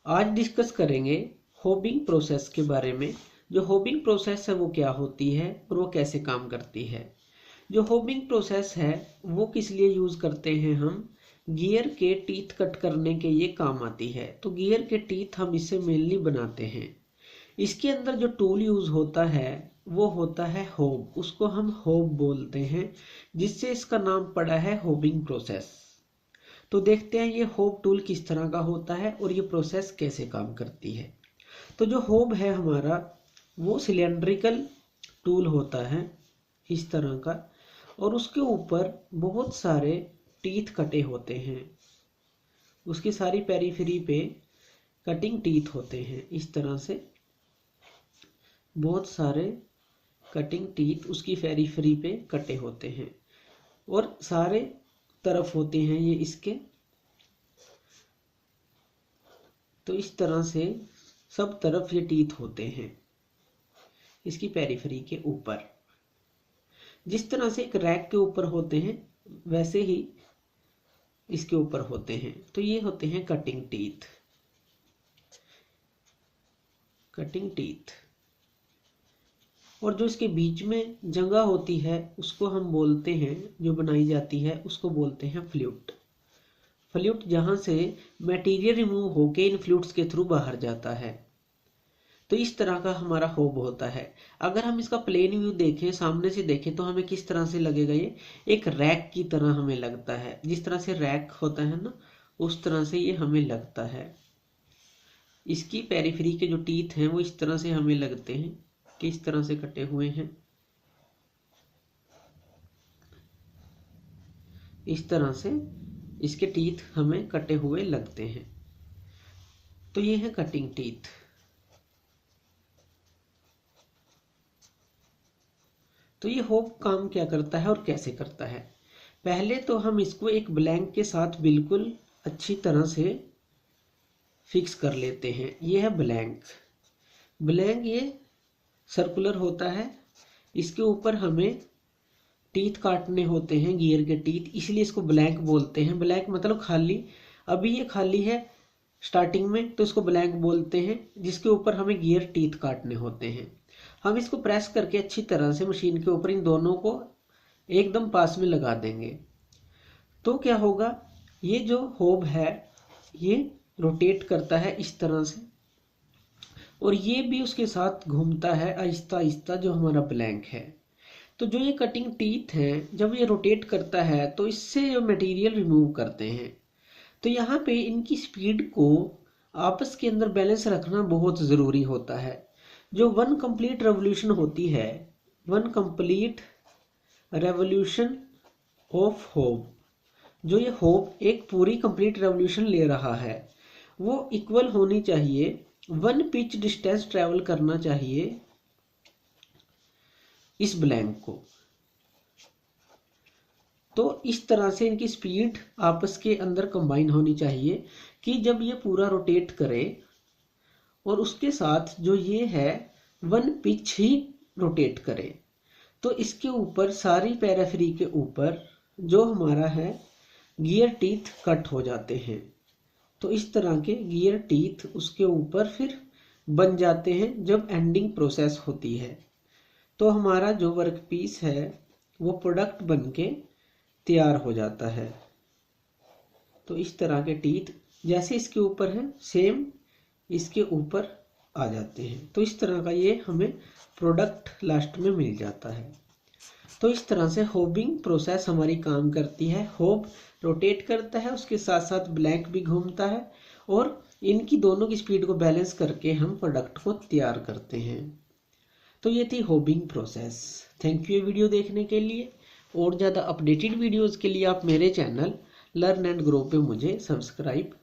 आज डिस्कस करेंगे होबिंग प्रोसेस के बारे में। जो होबिंग प्रोसेस है वो क्या होती है और वो कैसे काम करती है। जो होबिंग प्रोसेस है वो किस लिए यूज़ करते हैं, हम गियर के टीथ कट करने के ये काम आती है। तो गियर के टीथ हम इससे मेनली बनाते हैं। इसके अंदर जो टूल यूज़ होता है वो होता है होब, उसको हम होब बोलते हैं, जिससे इसका नाम पड़ा है होबिंग प्रोसेस। तो देखते हैं ये होब टूल किस तरह का होता है और ये प्रोसेस कैसे काम करती है। तो जो होब है हमारा वो सिलेंड्रिकल टूल होता है इस तरह का, और उसके ऊपर बहुत सारे टीथ कटे होते हैं। उसकी सारी पेरीफेरी पे कटिंग टीथ होते हैं। इस तरह से बहुत सारे कटिंग टीथ उसकी पेरीफेरी पे कटे होते हैं और सारे तरफ होते हैं ये इसके। तो इस तरह से सब तरफ ये टीथ होते हैं इसकी पेरीफेरी के ऊपर। जिस तरह से एक रैक के ऊपर होते हैं वैसे ही इसके ऊपर होते हैं। तो ये होते हैं कटिंग टीथ। कटिंग टीथ और जो इसके बीच में जगह होती है उसको हम बोलते हैं, जो बनाई जाती है उसको बोलते हैं फ्लूट। फ्लूट जहाँ से मटेरियल रिमूव होके इन फ्लूट्स के थ्रू बाहर जाता है। तो इस तरह का हमारा होब होता है। अगर हम इसका प्लेन व्यू देखें, सामने से देखें, तो हमें किस तरह से लगेगा, ये एक रैक की तरह हमें लगता है। जिस तरह से रैक होता है ना, उस तरह से ये हमें लगता है। इसकी पेरिफेरी के जो टीथ हैं वो इस तरह से हमें लगते हैं कि इस तरह से कटे हुए हैं। इस तरह से इसके टीथ हमें कटे हुए लगते हैं। तो ये है कटिंग टीथ। तो ये होब काम क्या करता है और कैसे करता है। पहले तो हम इसको एक ब्लैंक के साथ बिल्कुल अच्छी तरह से फिक्स कर लेते हैं। ये है ब्लैंक। ब्लैंक ये सर्कुलर होता है। इसके ऊपर हमें टीथ काटने होते हैं, गियर के टीथ, इसलिए इसको ब्लैंक बोलते हैं। ब्लैंक मतलब खाली। अभी ये खाली है स्टार्टिंग में, तो इसको ब्लैंक बोलते हैं, जिसके ऊपर हमें गियर टीथ काटने होते हैं। हम इसको प्रेस करके अच्छी तरह से मशीन के ऊपर इन दोनों को एकदम पास में लगा देंगे। तो क्या होगा, ये जो होब है ये रोटेट करता है इस तरह से, और ये भी उसके साथ घूमता है आहिस्ता आहिस्ता, जो हमारा ब्लैंक है। तो जो ये कटिंग टीथ हैं, जब ये रोटेट करता है तो इससे जो मटेरियल रिमूव करते हैं। तो यहाँ पे इनकी स्पीड को आपस के अंदर बैलेंस रखना बहुत ज़रूरी होता है। जो वन कंप्लीट रेवोल्यूशन होती है, वन कंप्लीट रेवोल्यूशन ऑफ होब, जो ये होब एक पूरी कंप्लीट रेवोल्यूशन ले रहा है, वो इक्वल होनी चाहिए, वन पिच डिस्टेंस ट्रेवल करना चाहिए इस ब्लैंक को। तो इस तरह से इनकी स्पीड आपस के अंदर कंबाइन होनी चाहिए कि जब ये पूरा रोटेट करे और उसके साथ जो ये है वन पिच ही रोटेट करे। तो इसके ऊपर सारी पेरिफेरी के ऊपर जो हमारा है गियर टीथ कट हो जाते हैं। तो इस तरह के गियर टीथ उसके ऊपर फिर बन जाते हैं जब एंडिंग प्रोसेस होती है। तो हमारा जो वर्क पीस है वो प्रोडक्ट बनके तैयार हो जाता है। तो इस तरह के टीथ जैसे इसके ऊपर है सेम इसके ऊपर आ जाते हैं। तो इस तरह का ये हमें प्रोडक्ट लास्ट में मिल जाता है। तो इस तरह से होबिंग प्रोसेस हमारी काम करती है। होब रोटेट करता है, उसके साथ साथ ब्लैंक भी घूमता है, और इनकी दोनों की स्पीड को बैलेंस करके हम प्रोडक्ट को तैयार करते हैं। तो ये थी होबिंग प्रोसेस। थैंक यू ये वीडियो देखने के लिए। और ज़्यादा अपडेटेड वीडियोस के लिए आप मेरे चैनल लर्न एंड ग्रो पे मुझे सब्सक्राइब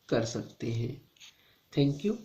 कर सकते हैं। Thank you.